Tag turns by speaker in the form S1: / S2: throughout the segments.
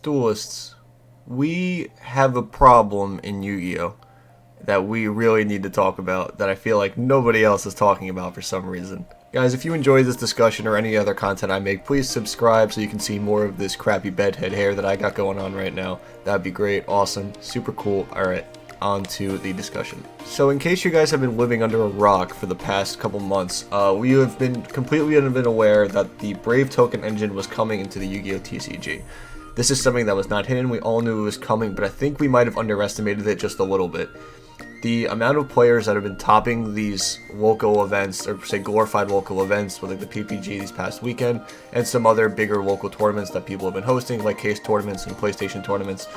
S1: Duelists, we have a problem in Yu-Gi-Oh! That we really need to talk about that I feel like nobody else is talking about for some reason. Guys, if you enjoyed this discussion or any other content I make, please subscribe so you can see more of this crappy bedhead hair that I got going on right now. That'd be great, awesome, super cool. Alright, on to the discussion. So in case you guys have been living under a rock for the past couple months, we have been completely unaware that the Brave token engine was coming into the Yu-Gi-Oh! TCG. This is something that was not hidden, we all knew it was coming, but I think we might have underestimated it just a little bit. The amount of players that have been topping these local events, or say glorified local events, with like the PPG this past weekend, and some other bigger local tournaments that people have been hosting, like case tournaments and PlayStation tournaments,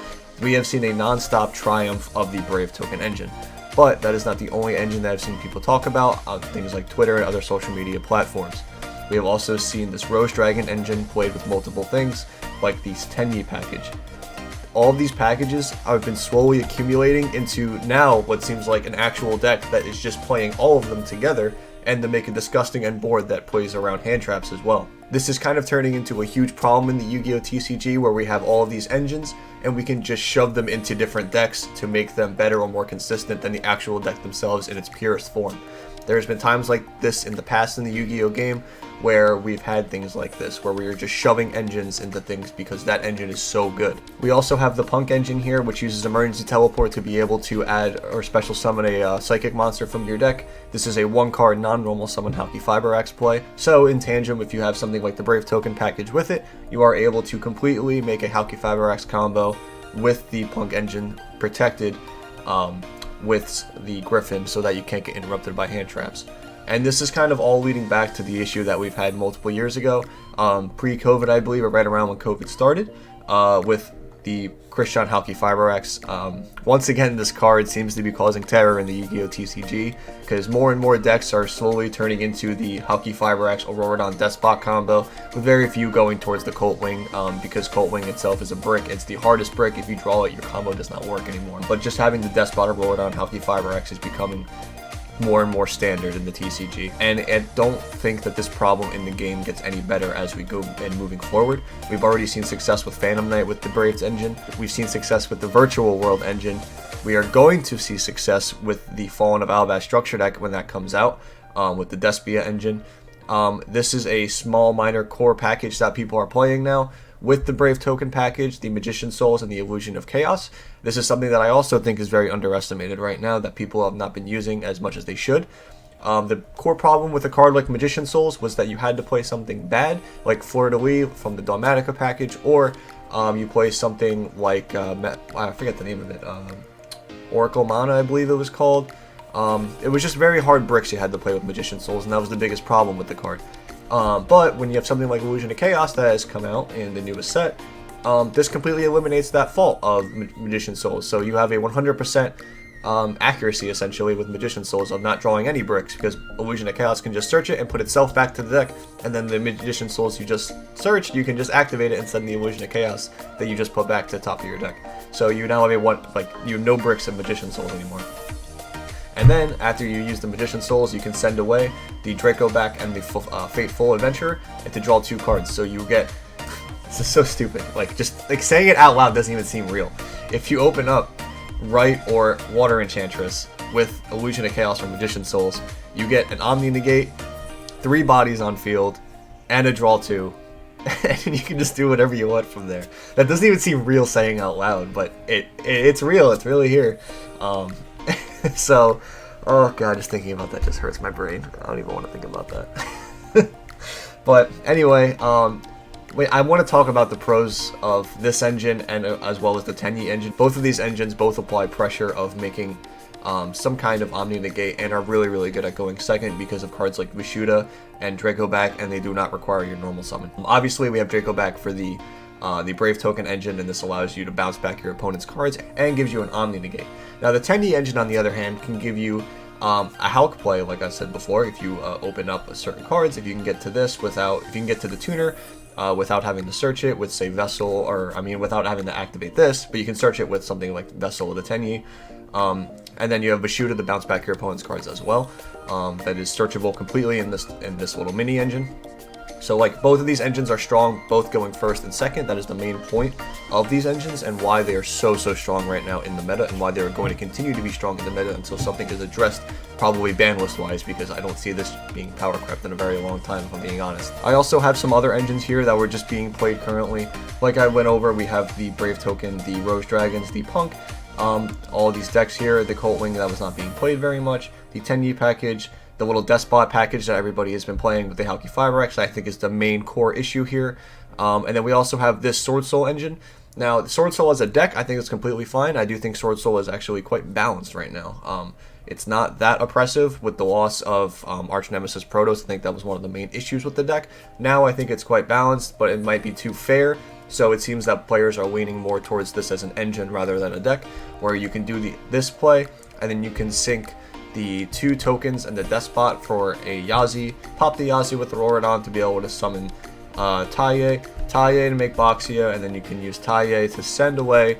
S1: we have seen a non-stop triumph of the Brave token engine. But that is not the only engine that I've seen people talk about on things like Twitter and other social media platforms. We have also seen this Rose Dragon engine played with multiple things, like the Tenyi package. All of these packages have been slowly accumulating into now what seems like an actual deck that is just playing all of them together, and to make a disgusting end board that plays around hand traps as well. This is kind of turning into a huge problem in the Yu-Gi-Oh! TCG, where we have all of these engines and we can just shove them into different decks to make them better or more consistent than the actual deck themselves in its purest form. There's been times like this in the past in the Yu-Gi-Oh! Game where we've had things like this, where we are just shoving engines into things because that engine is so good. We also have the Punk engine here, which uses emergency teleport to be able to add or special summon a psychic monster from your deck. This is a one-card non-normal summon Halki Fiber Axe play, so in tandem, if you have something like the Brave token package with it, you are able to completely make a Halki Fiber Axe combo with the Punk engine protected with the Griffin so that you can't get interrupted by hand traps. And this is kind of all leading back to the issue that we've had multiple years ago, pre-COVID I believe, or right around when COVID started, with the Christian Halki Fiber Axe. Once again, this card seems to be causing terror in the Yu-Gi-Oh! TCG, because more and more decks are slowly turning into the Halki Fiber Axe Auroradon Despot combo, with very few going towards the Cult Wing, because Cult Wing itself is a brick. It's the hardest brick. If you draw it, your combo does not work anymore. But just having the Despot Auroradon Halki Fiber Axe is becoming more and more standard in the TCG, and I don't think that this problem in the game gets any better as we go and moving forward. We've already seen success with Phantom Knight with the Braves engine. We've seen success with the Virtual World engine. We are going to see success with the Fallen of Alvath structure deck when that comes out, with the Despia engine. This is a small minor core package that people are playing now. With the Brave token package, the Magician Souls, and the Illusion of Chaos. This is something that I also think is very underestimated right now, that people have not been using as much as they should. The core problem with a card like Magician Souls was that you had to play something bad, like Fleur de Lis from the Dogmatica package, or you play something like, I forget the name of it, Oracle Mana I believe it was called. It was just very hard bricks you had to play with Magician Souls, and that was the biggest problem with the card. But when you have something like Illusion of Chaos that has come out in the newest set, this completely eliminates that fault of Magician Souls. So you have a 100% accuracy essentially with Magician Souls of not drawing any bricks, because Illusion of Chaos can just search it and put itself back to the deck, and then the Magician Souls you just searched, you can just activate it and send the Illusion of Chaos that you just put back to the top of your deck. So you now have you have no bricks in Magician Souls anymore. And then, after you use the Magician Souls, you can send away the Draco back and the Fateful Adventurer, and to draw 2 cards. So you get... This is so stupid. Just saying it out loud doesn't even seem real. If you open up Right or Water Enchantress with Illusion of Chaos or Magician Souls, you get an Omni Negate, 3 bodies on field, and a draw 2. And you can just do whatever you want from there. That doesn't even seem real saying out loud, but it's real. It's really here. So, oh god, just thinking about that just hurts my brain. I don't even want to think about that. But anyway, I want to talk about the pros of this engine and as well as the Tenyi engine. Both of these engines both apply pressure of making some kind of Omni Negate, and are really, really good at going second because of cards like Vishuda and Draco back, and they do not require your normal summon. Obviously, we have Draco back for the Brave token engine, and this allows you to bounce back your opponent's cards and gives you an Omni Negate. Now, the Tenyi engine, on the other hand, can give you a Hulk play, like I said before, if you open up certain cards. If you can get to this if you can get to the tuner without having to search it with, say, Vessel, or, without having to activate this, but you can search it with something like Vessel of the Tenyi. And then you have Vishuda to bounce back your opponent's cards as well. That is searchable completely in this little mini engine. So like both of these engines are strong, both going first and second. That is the main point of these engines and why they are so strong right now in the meta, and why they are going to continue to be strong in the meta until something is addressed, probably ban list wise, because I don't see this being power crept in a very long time, if I'm being honest. I also have some other engines here that were just being played currently. Like I went over, we have the Brave Token, the Rose Dragons, the Punk, all these decks here, the Colt Wing that was not being played very much, the 10-Yi package, the little Despot package that everybody has been playing with the Halki 5X, I think is the main core issue here. And then we also have this Sword Soul engine. Now, the Sword Soul as a deck, I think it's completely fine. I do think Sword Soul is actually quite balanced right now. It's not that oppressive with the loss of Arch Nemesis Protoss. I think that was one of the main issues with the deck. Now I think it's quite balanced, but it might be too fair. So it seems that players are leaning more towards this as an engine rather than a deck, where you can do this play, and then you can sync the 2 tokens and the Despot for a Yazi, pop the Yazi with the Auroradon to be able to summon Taiye to make Boxia, and then you can use Taiye to send away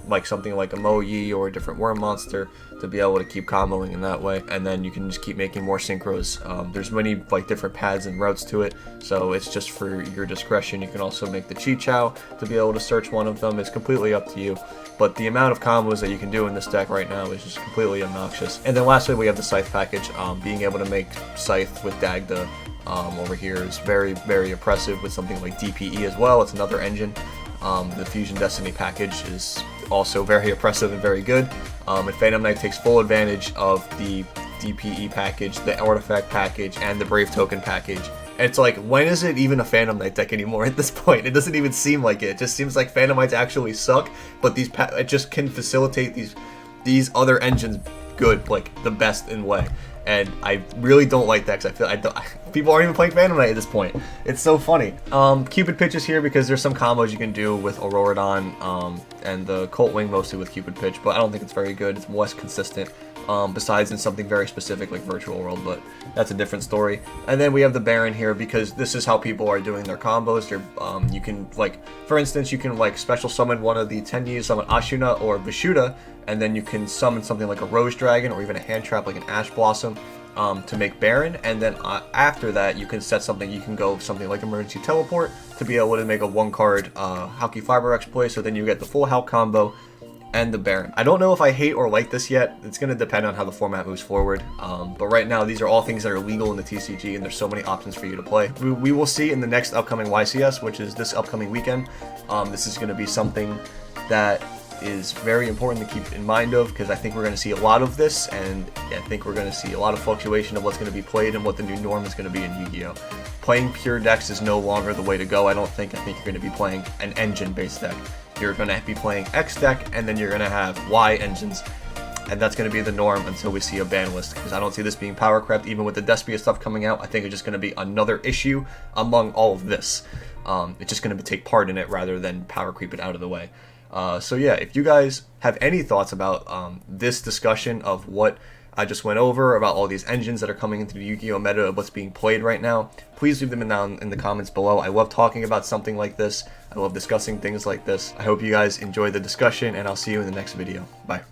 S1: like something like a Mo-Yi or a different worm monster to be able to keep comboing in that way, and then you can just keep making more synchros. There's many like different paths and routes to it, so it's just for your discretion. You can also make the Chi-Chow to be able to search one of them. It's completely up to you, but the amount of combos that you can do in this deck right now is just completely obnoxious. And then lastly, we have the Scythe package. Being able to make Scythe with Dagda over here is very oppressive with something like DPE as well. It's another engine. The Fusion Destiny package is also very oppressive and very good. And Phantom Knight takes full advantage of the DPE package, the Artifact package, and the Brave Token package. And it's like, when is it even a Phantom Knight deck anymore at this point? It doesn't even seem like it. It just seems like Phantom Knights actually suck, but it just can facilitate these other engines good, like the best in way. And I really don't like that because people aren't even playing Phantom Knight at this point. It's so funny. Cupid Pitch is here because there's some combos you can do with Auroradon and the Colt Wing, mostly with Cupid Pitch, but I don't think it's very good. It's less consistent, besides in something very specific like Virtual World, but that's a different story. And then we have the Baron here because this is how people are doing their combos. You can, like, for instance, you can like special summon one of the 10-Yi, summon Ashuna or Vishuda, and then you can summon something like a Rose Dragon or even a hand trap like an Ash Blossom to make Baron, and then after that you can set something, you can go something like Emergency Teleport to be able to make a 1-card Halki 5X play, so then you get the full Hulk combo and the Baron. I don't know if I hate or like this yet. It's going to depend on how the format moves forward, but right now these are all things that are legal in the TCG, and there's so many options for you to play. We will see in the next upcoming YCS, which is this upcoming weekend. This is going to be something that is very important to keep in mind of, because I think we're going to see a lot of this, and I think we're going to see a lot of fluctuation of what's going to be played and what the new norm is going to be in Yu-Gi-Oh! Playing pure decks is no longer the way to go, I don't think. I think you're going to be playing an engine-based deck. You're going to be playing X deck, and then you're going to have Y engines, and that's going to be the norm until we see a ban list, because I don't see this being power crept. Even with the Despia stuff coming out, I think it's just going to be another issue among all of this. It's just going to take part in it rather than power creep it out of the way. So yeah, if you guys have any thoughts about this discussion of what I just went over, about all these engines that are coming into the Yu-Gi-Oh! Meta of what's being played right now, please leave them down in the comments below. I love talking about something like this. I love discussing things like this. I hope you guys enjoy the discussion, and I'll see you in the next video. Bye.